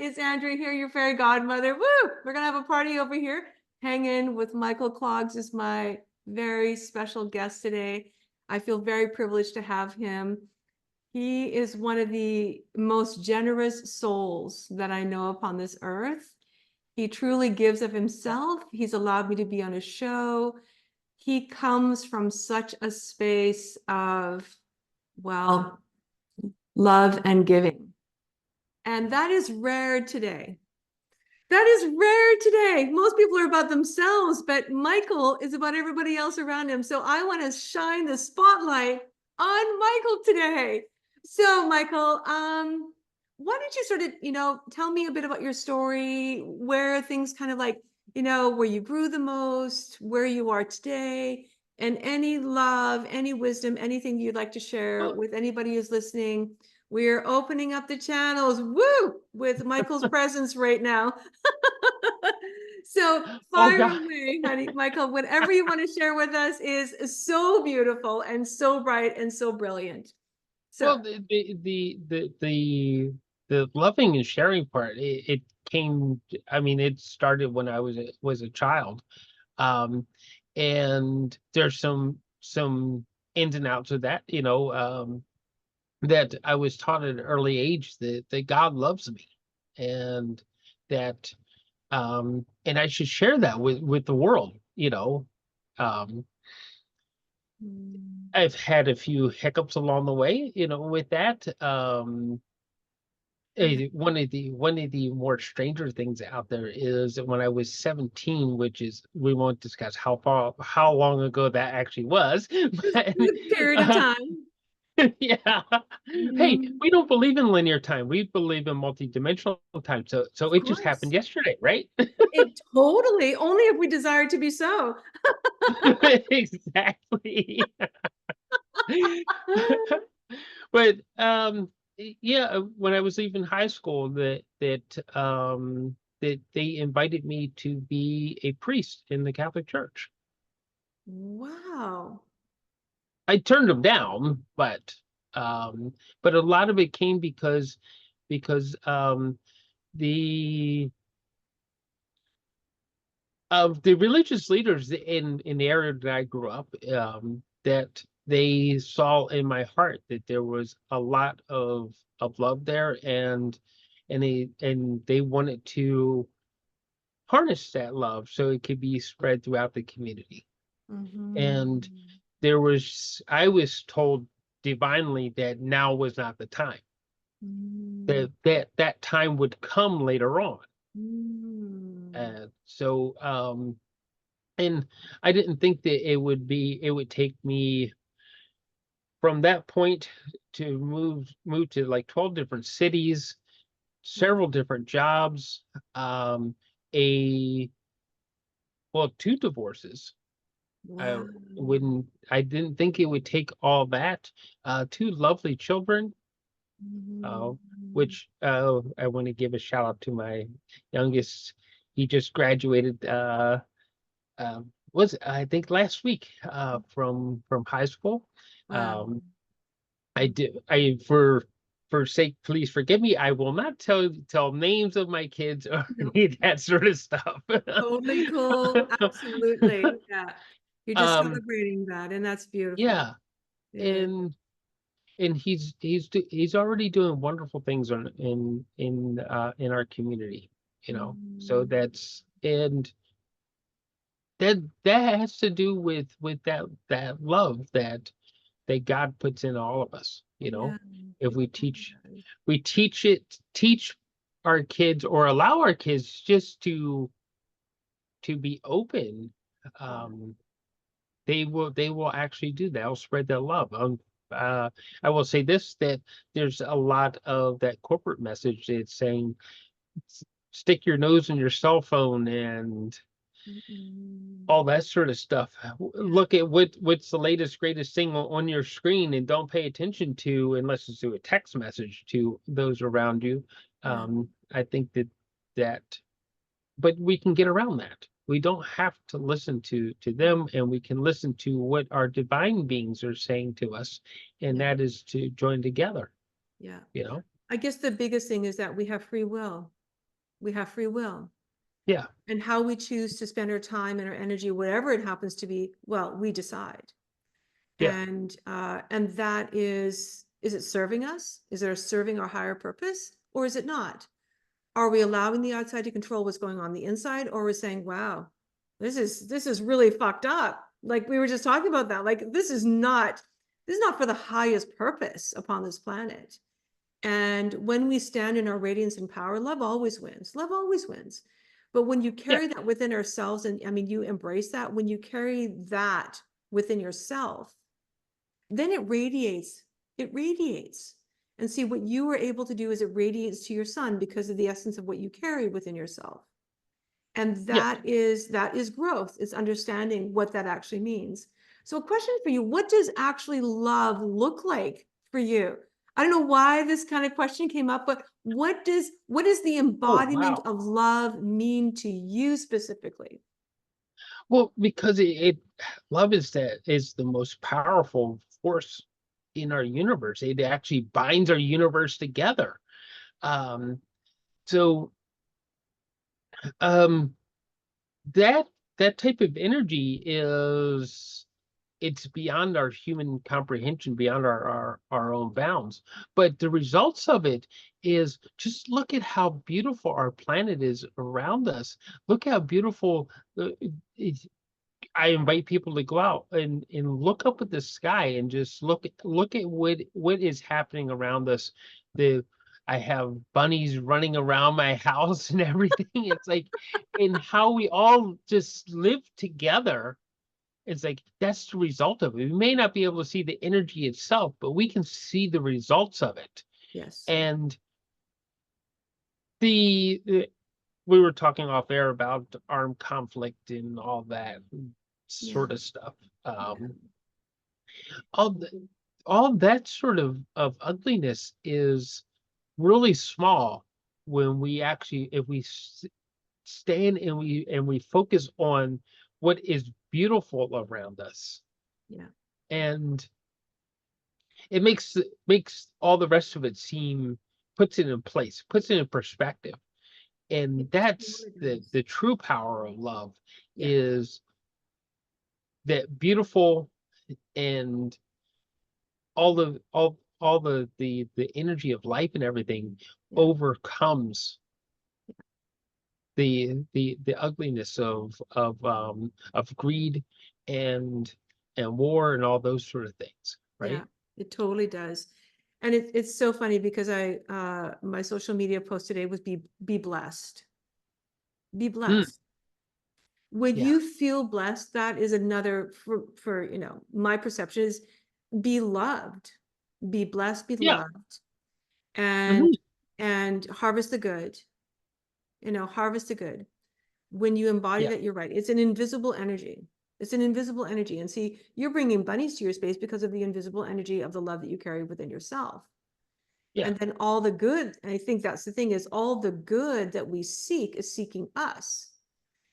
It's Andrea here, your fairy godmother. Woo! We're gonna have a party over here. Hang in with Michael Clogs is my very special guest today. I feel very privileged to have him. He is one of the most generous souls that I know upon this earth. He truly gives of himself. He's allowed me to be on his show. He comes from such a space of, well, love and giving. And that is rare today. That is rare today. Most people are about themselves, but Michael is about everybody else around him. So I want to shine the spotlight on Michael today. So Michael, why don't you sort of, tell me a bit about your story, where things kind of like, where you grew the most, where you are today, and any love, any wisdom, anything you'd like to share with anybody who's listening. We're opening up the channels, woo, with Michael's presence right now. So fire away, honey. Michael, whatever you want to share with us is so beautiful and so bright and so brilliant. So Well, the loving and sharing part, it came. I mean, it started when I was a child, um, and there's some ins and outs of that. That I was taught at an early age that God loves me, and that and I should share that with the world. Um, I've had a few hiccups along the way, with that. One of the more stranger things out there is that when I was 17, which is we won't discuss how long ago that actually was, but period of time. yeah. Hey, we don't believe in linear time. We believe in multidimensional time. So Of it just happened course. yesterday, right? It totally, only if we desire to be so. Exactly. But yeah, when I was leaving high school, that they invited me to be a priest in the Catholic Church. Wow. I turned them down, but a lot of it came because the of the religious leaders in the area that I grew up, that they saw in my heart that there was a lot of love there, and they wanted to harness that love so it could be spread throughout the community. And I was told divinely that now was not the time. That time would come later on. So and I didn't think that it would take me from that point to move to like 12 different cities, several different jobs, a two divorces. I Wow. wouldn't I didn't think it would take all that. Two lovely children, which I want to give a shout out to my youngest. He just graduated was I think last week from high school. Wow. I did I for sake, please forgive me. I will not tell names of my kids or No, any of that sort of stuff. totally cool. Absolutely. Yeah. You're just um celebrating that, and that's beautiful. yeah, Yeah. and he's already doing wonderful things in our community, so that's and that has to do with that love that God puts in all of us. Yeah. If It we teach our kids or allow our kids just to be open, um, they will actually do that. They'll spread their love. I will say this, that there's a lot of that corporate message that's saying stick your nose in your cell phone and all that sort of stuff. Look at what's the latest greatest thing on your screen, and don't pay attention to unless it's through a text message to those around you. Yeah. I think that but we can get around that. We don't have to listen to them, and we can listen to what our divine beings are saying to us, and Yeah. that is to join together, Yeah. you know. I guess the biggest thing is that we have free will. We have free will. Yeah. And how we choose to spend our time and our energy, whatever it happens to be, well, we decide. Yeah. And that is it serving us? Is it serving our higher purpose, or is it not? Are we allowing the outside to control what's going on the inside, or we're saying, wow, this is really fucked up? Like we were just talking about that. Like this is not for the highest purpose upon this planet. And when we stand in our radiance and power, love always wins. Love always wins. But when you Yeah. carry that within ourselves, and I mean, you embrace that, when you carry that within yourself, then it radiates. It radiates. And see, what you were able to do is it radiates to your son because of the essence of what you carry within yourself. And Yeah. that is growth. It's understanding what that actually means. So a question for you, what does actually love look like for you? I don't know why this kind of question came up, but what does the Oh, embodiment wow. of love mean to you specifically? Well, because love is the most powerful force in our universe. It actually binds our universe together. Um, so um, that that type of energy it's beyond our human comprehension, beyond our own bounds. But the results of it is just look at how beautiful our planet is around us. Look how beautiful it, I invite people to go out and look up at the sky and just look at what is happening around us. The I have bunnies running around my house and everything. It's like, and how we all just live together. It's like that's the result of it. We may not be able to see the energy itself, but we can see the results of it. Yes. And the we were talking off air about armed conflict and all that Yeah. sort of stuff. Yeah. Um, all all that sort of ugliness is really small when we actually if we stand and we focus on what is beautiful around us, Yeah. and it makes all the rest of it seem puts it in place, puts it in perspective. It And that's totally does. the true power of love, Yeah. is that beautiful, and all the energy of life and everything Yeah. overcomes the ugliness of greed and war and all those sort of things, Yeah, right? it totally does. And it's so funny because my social media post today was be blessed. Be Mm, blessed. When yeah. you feel blessed, that is another for my perception is be loved. Be blessed, be Yeah. loved, and Hmm. harvest the good. Harvest the good. When you embody Yeah. that, you're right. It's an invisible energy. It's an invisible energy. And see, you're bringing bunnies to your space because of the invisible energy of the love that you carry within yourself. Yeah. And then all the good, and I think that's the thing, is all the good that we seek is seeking us.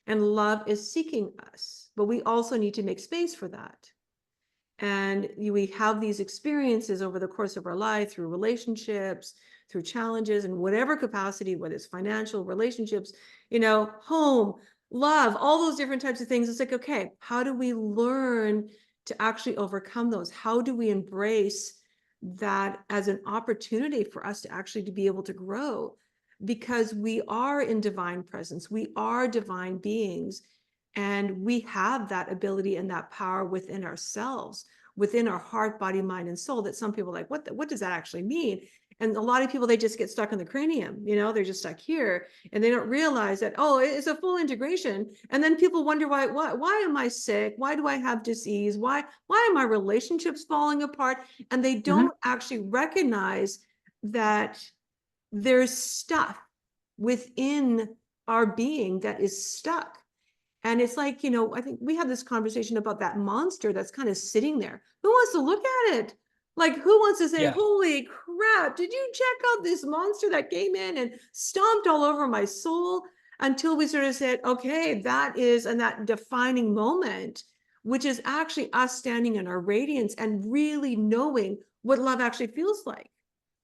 And love is seeking us. But we also need to make space for that. And we have these experiences over the course of our life through relationships, through challenges in whatever capacity, whether it's financial, relationships, home, love, all those different types of things. It's like, okay, how do we learn to actually overcome those? How do we embrace that as an opportunity for us to actually to be able to grow? Because we are in divine presence, we are divine beings, and we have that ability and that power within ourselves, within our heart, body, mind, and soul, that some people are like, what does that actually mean? And a lot of people, they just get stuck in the cranium, they're just stuck here, and they don't realize that, oh, it's a full integration. And then people wonder why am I sick? Why do I have disease? Why are my relationships falling apart? And they Hmm. don't actually recognize that there's stuff within our being that is stuck. And it's like, I think we had this conversation about that monster that's kind of sitting there. Who wants to look at it? Like, who wants to say, Yeah. holy crap, did you check out this monster that came in and stomped all over my soul? Until we sort of said, okay, that defining moment, which is actually us standing in our radiance and really knowing what love actually feels like,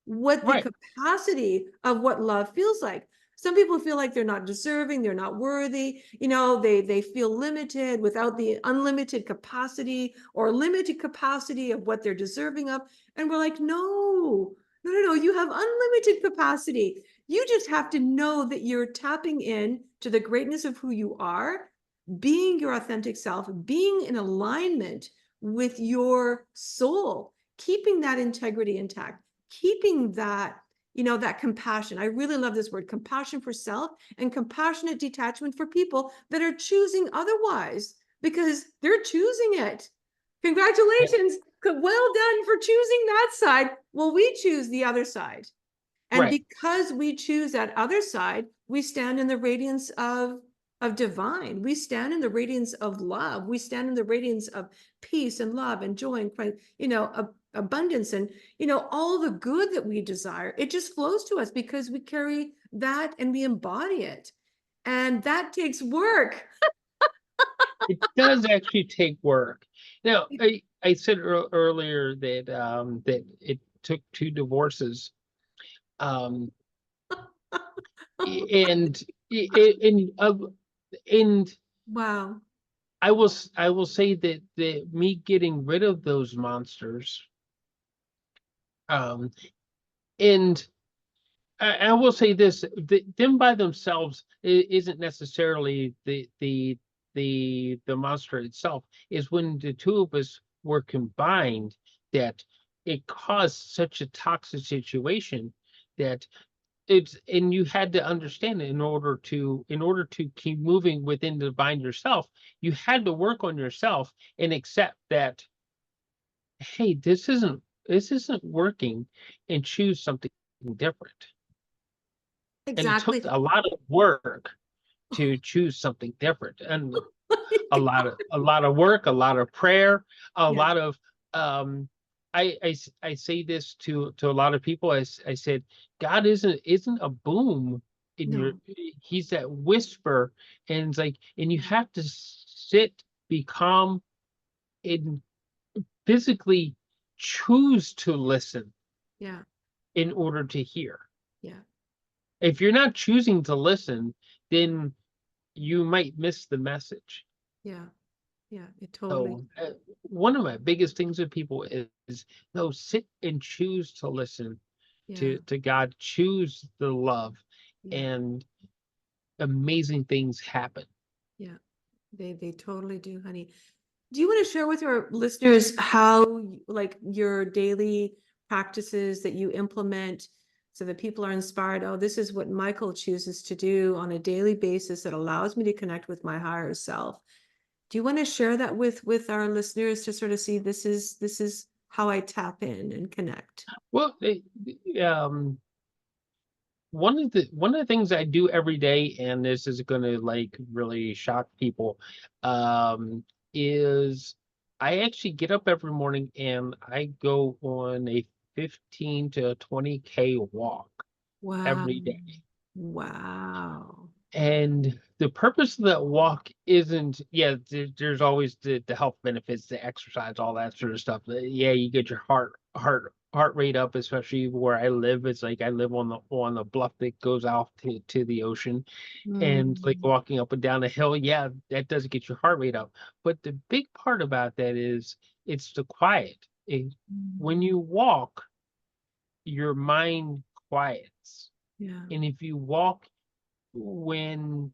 what the Right. capacity of what love feels like. Some people feel like they're not deserving, they're not worthy, they feel limited without the unlimited capacity or limited capacity of what they're deserving of. And we're like, no, no, no, no, you have unlimited capacity. You just have to know that you're tapping in to the greatness of who you are, being your authentic self, being in alignment with your soul, keeping that integrity intact, keeping that, that compassion. I really love this word, compassion for self, and compassionate detachment for people that are choosing otherwise, because they're choosing it. Congratulations. Well done for choosing that side. Well, we choose the other side. And Right. because we choose that other side, we stand in the radiance of divine. We stand in the radiance of love. We stand in the radiance of peace and love and joy and, abundance and, all the good that we desire. It just flows to us because we carry that and we embody it. And that takes work. It does actually take work. Now, I said earlier that that it took 2 divorces. Um, and and Wow. I will say that me getting rid of those monsters, um, and I will say this: them by themselves isn't necessarily the monster itself. Is when the two of us were combined that it caused such a toxic situation that and you had to understand it in order to keep moving within the divine yourself, you had to work on yourself and accept that, hey, this isn't working, and choose something different. And it took Exactly. a lot of work to choose something different, and a lot of work, a lot of prayer, a Yeah. lot of um I say this to a lot of people. I said, God isn't a boom in your, No. he's that whisper, and it's like, and you have to sit, be calm, and physically choose to listen Yeah. in order to hear. Yeah. If you're not choosing to listen, then you might miss the message. Yeah. Yeah. It totally. So one of my biggest things with people is no, sit and choose to listen Yeah. to God, choose the love, Yeah. and amazing things happen. Yeah. They totally do, honey. Do you want to share with our listeners how, like, your daily practices that you implement so that people are inspired? Oh, this is what Michael chooses to do on a daily basis that allows me to connect with my higher self. Do you want to share that with our listeners to sort of see this is how I tap in and connect? Well, one of the things I do every day, and this is going to like really shock people, is I actually get up every morning and I go on a 15 to 20K walk Wow. every day. Wow. And the purpose of that walk isn't, yeah, there's always the health benefits, the exercise, all that sort of stuff. Yeah, you get your heart rate up, especially where I live. It's like I live on the bluff that goes out to the ocean, and like Mm, walking up and down a hill, yeah, that does get your heart rate up. But the big part about that is it's the quiet. When mm, you walk, your mind quiets. yeah. And if you walk when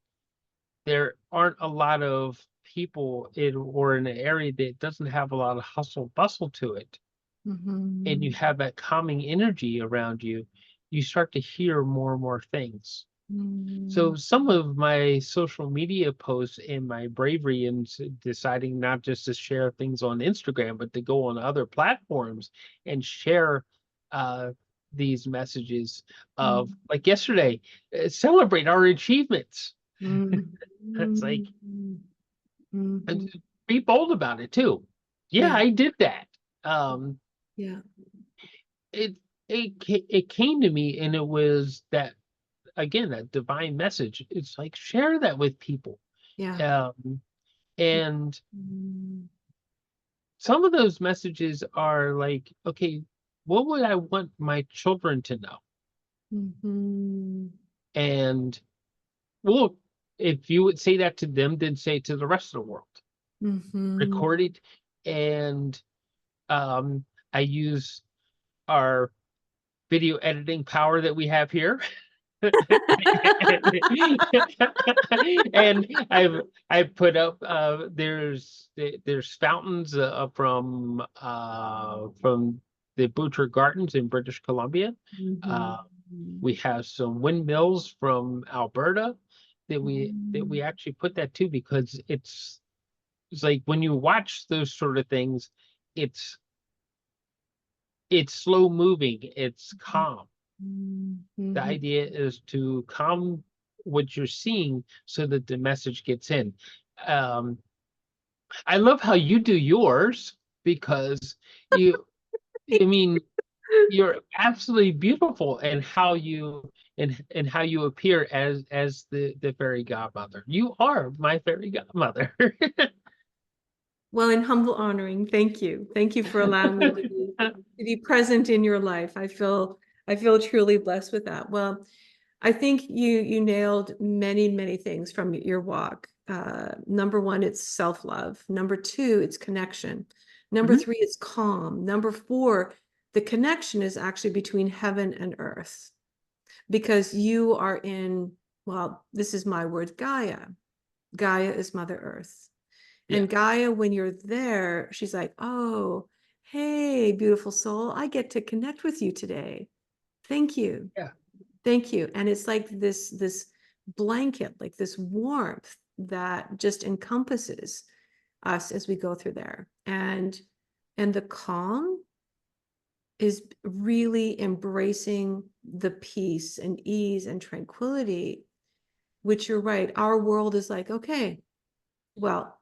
there aren't a lot of people in or in an area that doesn't have a lot of hustle bustle to it, and you Mhm. have that calming energy around you, you start to hear more and more things. Mm, So some of my social media posts and my bravery in deciding not just to share things on Instagram, but to go on other platforms and share uh, these messages of, mm, like yesterday, celebrate our achievements. mm, It's like, mm, and mhm. be bold about it too. Yeah, Yeah, I did that. Um, yeah, it it came to me, and it was that, again, that divine message. It's like, share that with people. yeah. Um, and Mm, some of those messages are like, okay, what would I want my children to know? mhm. And well, if you would say that to them, then say it to the rest of the world. Mhm. Record it. And um, I use our video editing power that we have here. And I've put up there's fountains from the Butcher Gardens in British Columbia. Uh, Mhm. we have some windmills from Alberta that we Mhm. actually put that too, because it's like when you watch those sort of things, it's it's slow moving, it's calm. The Mhm. idea is to calm what you're seeing so that the message gets in. Um, I love how you do yours, because you, I mean, you're absolutely beautiful, and how you appear as the fairy godmother. You are my fairy godmother. Well, in humble honoring, thank you. Thank you for allowing me to be present in your life. I feel truly blessed with that. Well, I think you nailed many things from your walk. Number one, it's self-love. Number two, it's connection. Number Mhm. three, it's calm. Number four, the connection is actually between heaven and earth, because you are in, well, this is my word, Gaia. Gaia is Mother Earth. Yeah, And Gaia, when you're there, she's like, oh, hey, beautiful soul, I get to connect with you today. Thank you. yeah, Thank you. And it's like this blanket, like this warmth that just encompasses us as we go through there. And the calm is really embracing the peace and ease and tranquility, which you're right. Our world is like, okay, well,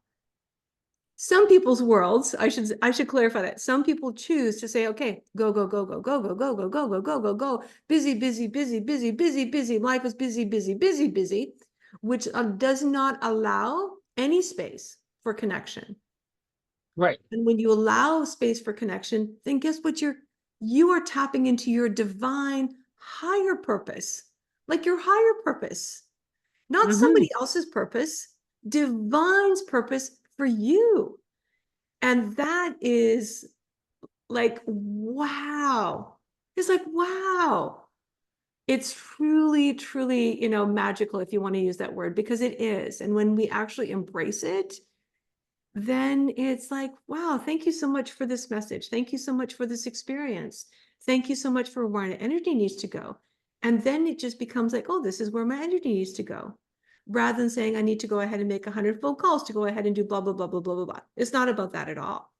some people's worlds, I should clarify that. Some people choose to say, okay, go, go, go, go, go, go, go, go, go, go, go, go, go. Busy, busy, busy, busy, busy, busy. Life is busy, busy, busy, busy, which does not allow any space for connection. right. And when you allow space for connection, then guess what? You are tapping into your divine higher purpose, like your higher purpose, not Hmm. somebody else's purpose, divine's purpose for you. And that is like, wow. It's like, wow. It's truly, magical, if you want to use that word, because it is. And when we actually embrace it, then it's like, wow, thank you so much for this message. Thank you so much for this experience. Thank you so much for where my energy needs to go. And then it just becomes like, oh, this is where my energy needs to go. Rather than saying, I need to go ahead and make 100 phone calls to go ahead and do blah, blah, blah, blah, blah, blah, blah. It's not about that at all.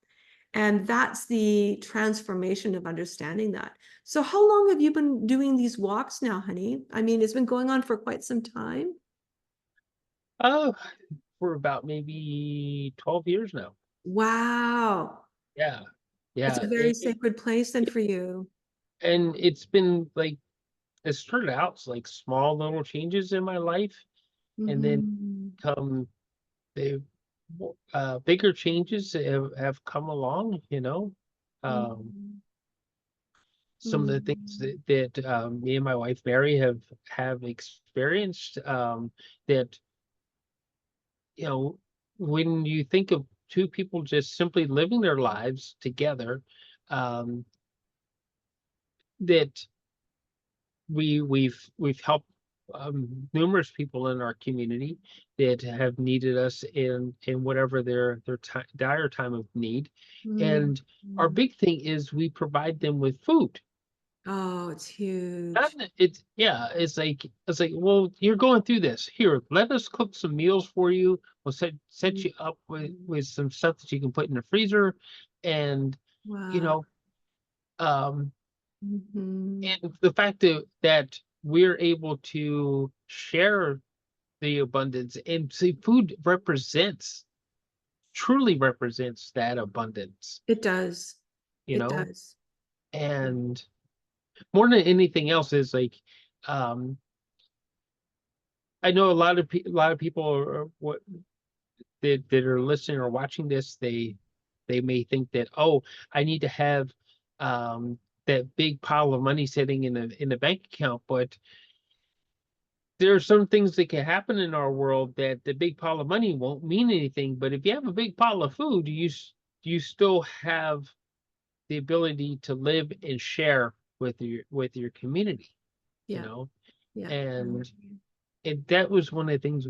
And that's the transformation of understanding that. So how long have you been doing these walks now, honey? I mean, it's been going on for quite some time. Oh, for about maybe 12 years now. Wow. Yeah, It's yeah. a very sacred place then for you. And it's been like, it started out as like small little changes in my life, and then Mhm. come the bigger changes have come along. Um, Mhm. some of the things Mhm. that me and my wife Mary have experienced, that you know when you think of two people just simply living their lives together, um, that we've helped numerous people in our community that have needed us in whatever their dire time of need. And our Mhm. big thing is we provide them with food. Oh, it's Not huge. that it's like, well, you're going through this. Here, let us cook some meals for you. We'll set you up with some stuff that you can put in the freezer. And you Wow. know, um, Mhm. and the fact that we're able to share the abundance, and see, food truly represents that abundance, It does. you It know. does. And more than anything else is like, um I know a lot of people are what that are listening or watching this, they may think that, oh, I need to have that big pile of money sitting in the bank account. But there are some things that can happen in our world that the big pile of money won't mean anything. But if you have a big pile of food, you still have the ability to live and share with your community, you Yeah. know. Yeah. And that was one of the things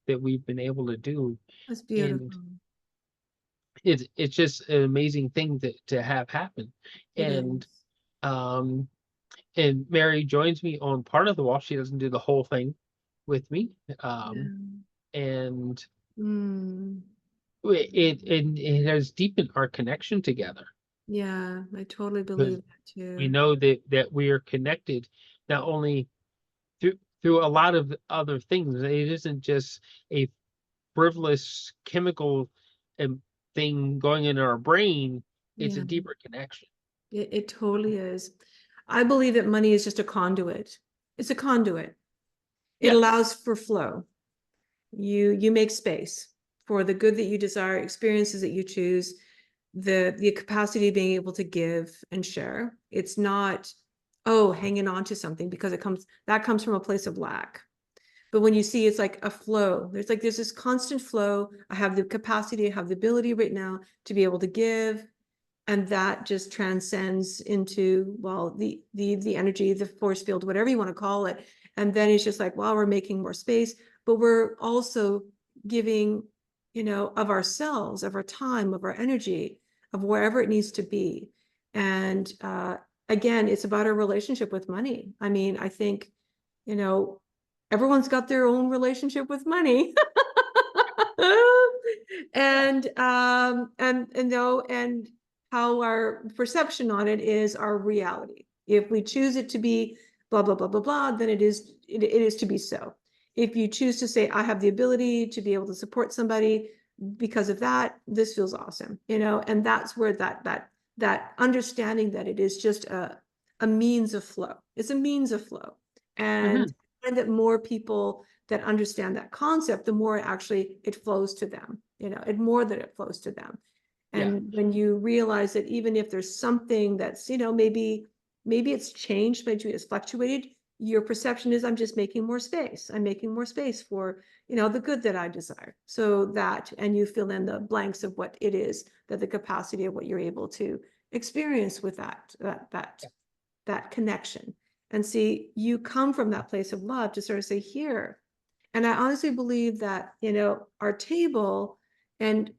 that we've been able to do. That's And beautiful. it's just an amazing thing to have happen. It And is. um and Mary joins me on part of the wall. She doesn't do the whole thing with me. Um Yeah. and Mm. it has deepened our connection together Yeah, I totally because believe that we too. know that we are connected not only through a lot of other things. It isn't just a frivolous chemical um, thing going in our brain. It's a Yeah, deeper connection. it totally is. I believe that money is just a conduit. It's a conduit. It Yeah. allows for flow. You make space for the good that you desire, experiences that you choose, the capacity of being able to give and share. It's not, oh, hanging on to something because that comes from a place of lack. But when you see it's like a flow, there's this constant flow. I have the capacity, I have the ability right now to be able to give, and that just transcends into, well, the energy, the force field, whatever you want to call it. And then it's just like, wow, we're making more space, but we're also giving, of ourselves, of our time, of our energy, of wherever it needs to be. And again, it's about our relationship with money. I mean, I think, you know everyone's got their own relationship with money. Yeah. And how our perception on it is our reality. If we choose it to be blah blah blah blah blah, then it is to be so. If you choose to say I have the ability to be able to support somebody because of that, this feels awesome, and that's where that understanding that it is just a means of flow. It's a means of flow. And Hmm. that more people that understand that concept, the more actually it flows to them, it more that it flows to them. Yeah. And when you realize that even if there's something that's, maybe it's changed, maybe it's fluctuated, your perception is I'm just making more space. I'm making more space for, the good that I desire. So that, and you fill in the blanks of what it is, that the capacity of what you're able to experience with that connection. And see, you come from that place of love to sort of say, here. And I honestly believe that, our table and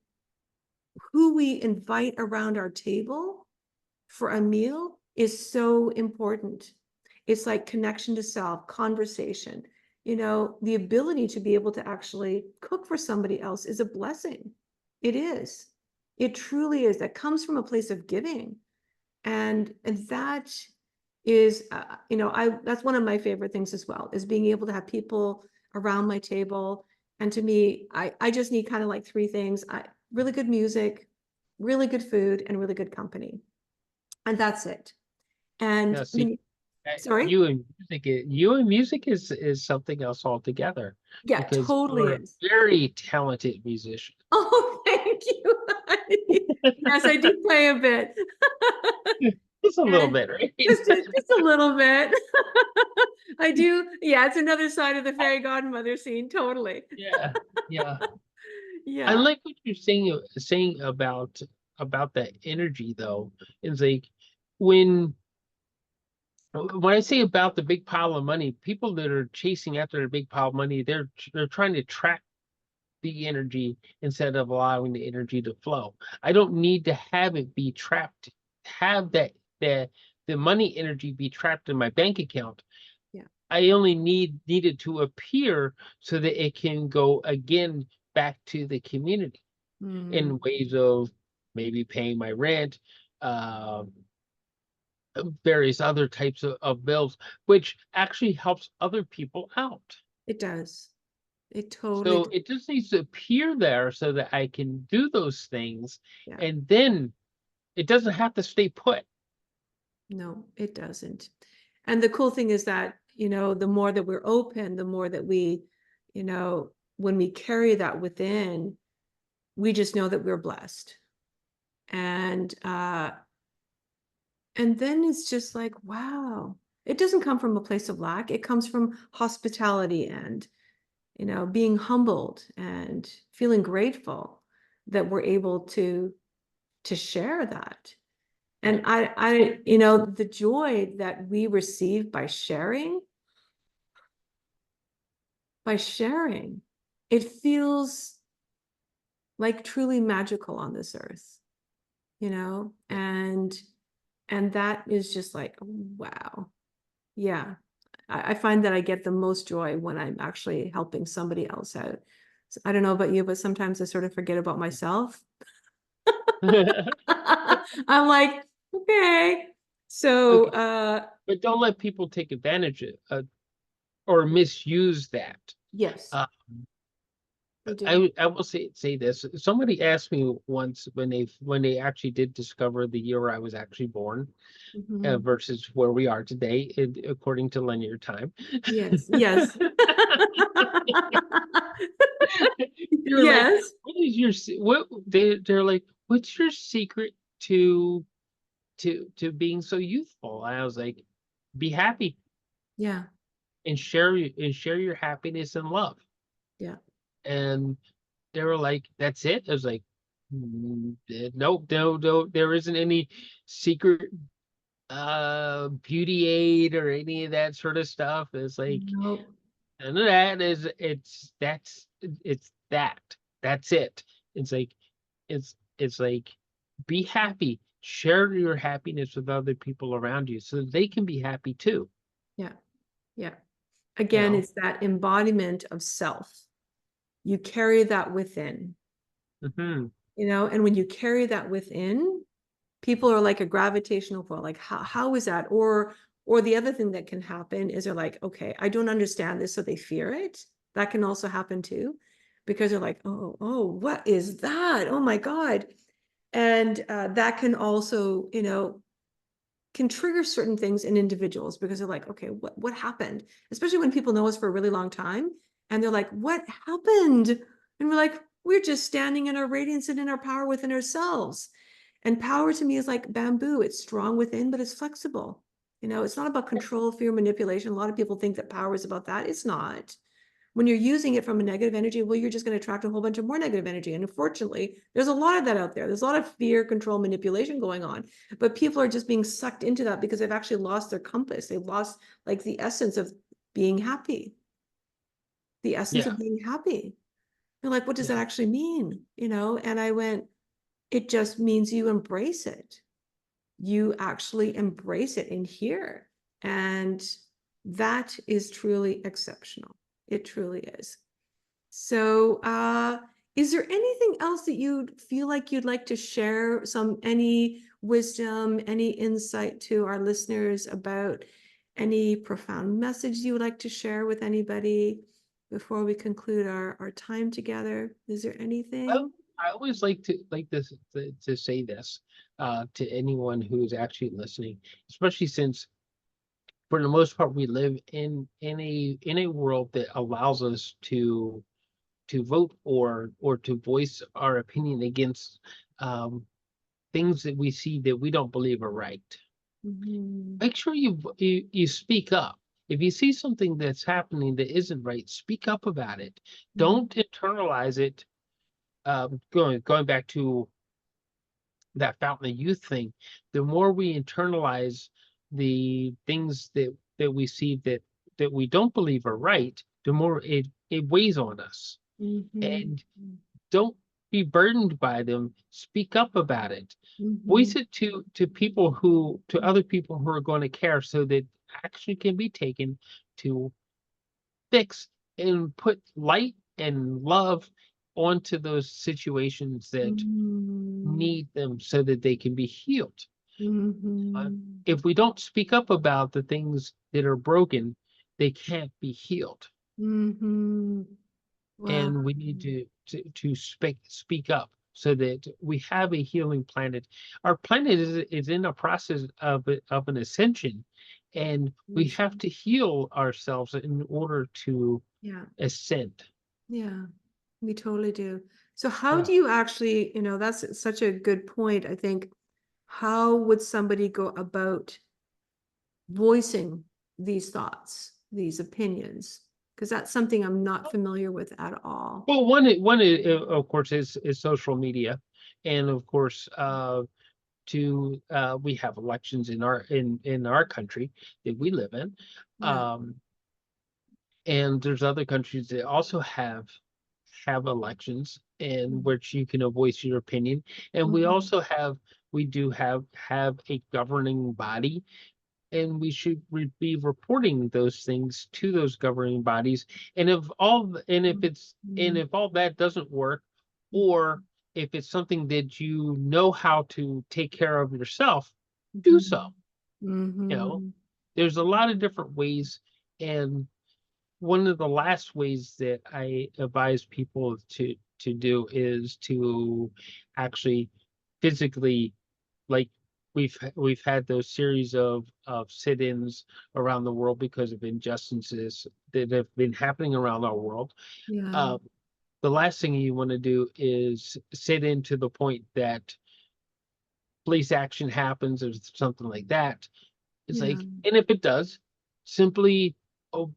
who we invite around our table for a meal is so important. It's like connection to self, conversation, the ability to be able to actually cook for somebody else is a blessing. It is. It truly is. That comes from a place of giving. And that is, I that's one of my favorite things as well, is being able to have people around my table. And to me, I just need kind of like three things. Really good music, really good food, and really good company. And that's it. And Now, I see, mean, sorry? you and music is something else altogether Yeah, because totally you're a is. very talented musician. Oh, thank you. Yes, I do play a bit. Just a little And bit, right? just a little bit. I do. Yeah, it's another side of the fairy godmother scene. Totally. Yeah, yeah. I Yeah. like what you're saying about that energy though. It's like when when I say about the big pile of money, people that are chasing after the big pile of money, they're trying to track the energy instead of allowing the energy to flow. I don't need to have it be trapped, have the the money energy be trapped in my bank account. Yeah. I only need it to appear so that it can go again back to the community Mm, in ways of maybe paying my rent, um, various other types of bills, which actually helps other people out. it does. It totally So does. it just needs to appear there so that I can do those things, Yeah. and then it doesn't have to stay put. No, it doesn't. And the cool thing is that, the more that we're open, the more that we, when we carry that within, we just know that we're blessed. And then it's just like, wow. It doesn't come from a place of lack. It comes from hospitality and, being humbled and feeling grateful that we're able to share that. And the joy that we receive by sharing, it feels like truly magical on this earth, and that is just like, wow. Yeah. I find that I get the most joy when I'm actually helping somebody else out. So I don't know about you, but sometimes I sort of forget about myself. I'm like, okay. So, Okay, but don't let people take advantage of or misuse that. yes, Uh, they do. I will say this. Somebody asked me once when they actually did discover the year I was actually born Mhm. versus where we are today, according to linear time. Yes, yes. They were like, Yes. "What is your what?" They're like, "What's your secret to being so youthful?" And I was like, "Be happy Yeah, and share your happiness and love." yeah. And they were like, "That's it?" I was like, Nope, no, there isn't any secret beauty aid or any of that sort of stuff." It's like Nope. none of that is it's that. That's it. It's like it's like be happy. Share your happiness with other people around you so that they can be happy too. Yeah, yeah. You Again, know? it's that embodiment of self. You carry that within, Hmm. and when you carry that within, people are like a gravitational pull. Like, how is that? Or the other thing that can happen is they're like, okay, I don't understand this, so they fear it. That can also happen too, because they're like, oh, what is that? Oh my God. And that can also, can trigger certain things in individuals because they're like, okay, what happened? Especially when people know us for a really long time and they're like, what happened? And we're like, we're just standing in our radiance and in our power within ourselves. And power to me is like bamboo. It's strong within, but it's flexible. It's not about control, fear, manipulation. A lot of people think that power is about that. It's not. When you're using it from a negative energy, well, you're just going to attract a whole bunch of more negative energy. And unfortunately, there's a lot of that out there. There's a lot of fear, control, manipulation going on. But people are just being sucked into that because they've actually lost their compass. They've lost like the essence of being happy, the essence Yeah, of being happy. They're like, what does that yeah, actually mean? And I went, it just means you embrace it. You actually embrace it in here. And that is truly exceptional. It truly is. So, is there anything else that you feel like you'd like to share? Any wisdom, any insight to our listeners about any profound message you would like to share with anybody before we conclude our time together? Is there I, anything? I always like this to say this to anyone who's actually listening, especially since for the most part we live in a world that allows us to vote or to voice our opinion against um, things that we see that we don't believe are right. Mhm. Make sure you speak up. If you see something that's happening that isn't right, speak up about it. Mhm. Don't internalize it. Going back to that fountain of youth thing, the more we internalize the things that we see that we don't believe are right, the more it weighs on us. Mhm. And don't be burdened by them. Speak up about it. Voice Mhm. it to other people who are going to care so that action can be taken to fix and put light and love onto those situations that Mhm. need them so that they can be healed. Uh, Mhm. if we don't speak up about the things that are broken, they can't be healed. Mhm. Wow. And we need to speak up so that we have a healing planet. Our planet is in a process of an ascension, and we have to heal ourselves in order to Yeah. ascend. Yeah, we totally do. So how Yeah. do you actually, that's such a good point, I think. How would somebody go about voicing these thoughts, these opinions? Because that's something I'm not familiar with at all. Well, one of course is social media, and of course we have elections in our country that we live in, Yeah. and there's other countries that also have elections in which you can voice your opinion, and we Mhm. also we do have a governing body, and we should be reporting those things to those governing bodies. And if all that doesn't work, or if it's something that you know how to take care of yourself, do so. You know, Mhm. there's a lot of different ways, and one of the last ways that I advise people to do is to actually physically, like we've had those series of sit-ins around the world because of injustices that have been happening around our world. Yeah. Uh, the last thing you want to do is sit in to the point that police action happens or something like that. It's Yeah. like, and if it does, simply o-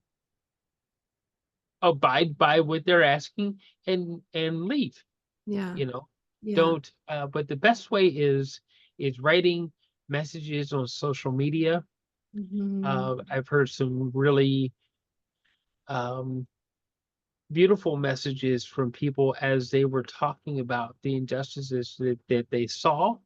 abide by what they're asking and leave. Yeah. You know, Yeah. don't. But the best way is writing messages on social media. Mhm. I've heard some really um, beautiful messages from people as they were talking about the injustices that they saw,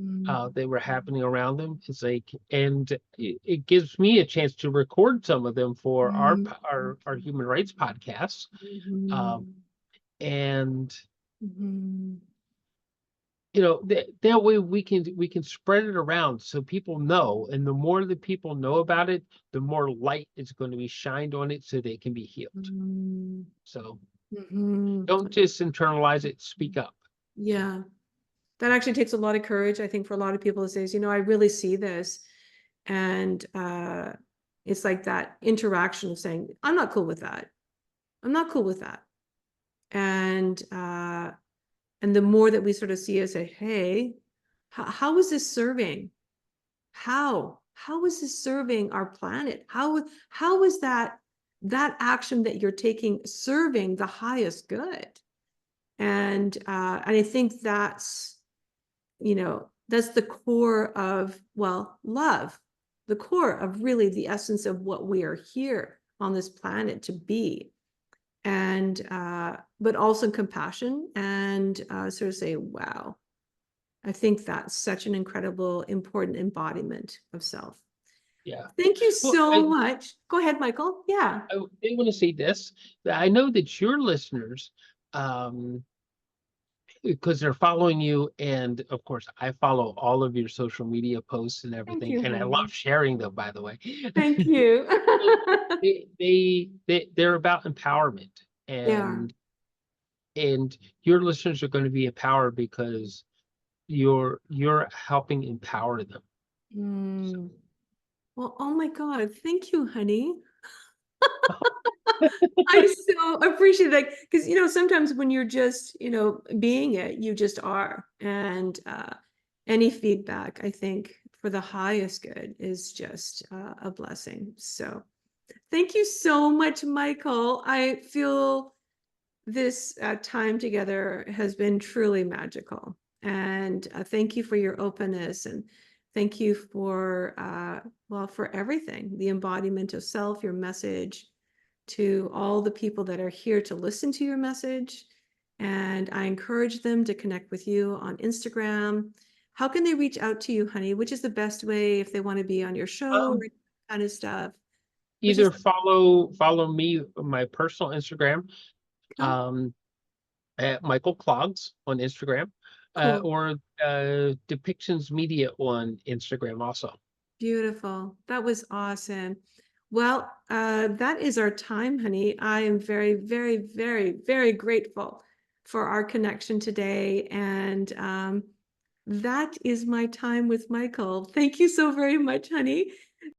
Mhm. that were happening around them. It's like, and it gives me a chance to record some of them for Mhm. our human rights podcasts. Um, Mhm. and Mhm. that way we can spread it around so people know, and the more that people know about it, the more light is going to be shined on it so they can be healed. Mhm. So Mhm. don't just internalize it, speak up. Yeah. That actually takes a lot of courage, I think, for a lot of people to say, I really see this. And it's like that interaction of saying, I'm not cool with that. I'm not cool with that. And the more that we sort of see it, say, hey, how is this serving? How is this serving our planet? How is that action that you're taking serving the highest good? And I think that's the core of, well, love, the core of really the essence of what we are here on this planet to be. And but also compassion and sort of say, wow, I think that's such an incredible, important embodiment of self. Yeah. Thank you Well, so much. Go ahead, Michael. Yeah. I did want to say this, that I know that your listeners, um, because they're following you, and of course I follow all of your social media posts and Thank everything, you, and I love honey. sharing them, by the way. Thank you. They're about empowerment, Yeah. and your listeners are going to be empowered because you're helping empower them. So, Mm. Well, oh my God. Thank you, honey. I so appreciate that because sometimes when you're just being it, you just are, and any feedback, I think, for the highest good is just a blessing. So thank you so much, Michael. I feel this time together has been truly magical, and thank you for your openness, and thank you for well, for everything, the embodiment of self, your message to all the people that are here to listen to your message. And I encourage them to connect with you on Instagram. How can they reach out to you, honey? Which is the best way if they want to be on your show or um, kind of stuff? Which is either follow me on my personal Instagram, okay, um, at Michael Clogs on Instagram, cool. or Depictions Media on Instagram also. Beautiful. That was awesome. Well, that is our time, honey. I am very, very, very, very grateful for our connection today. And that is my time with Michael. Thank you so very much, honey.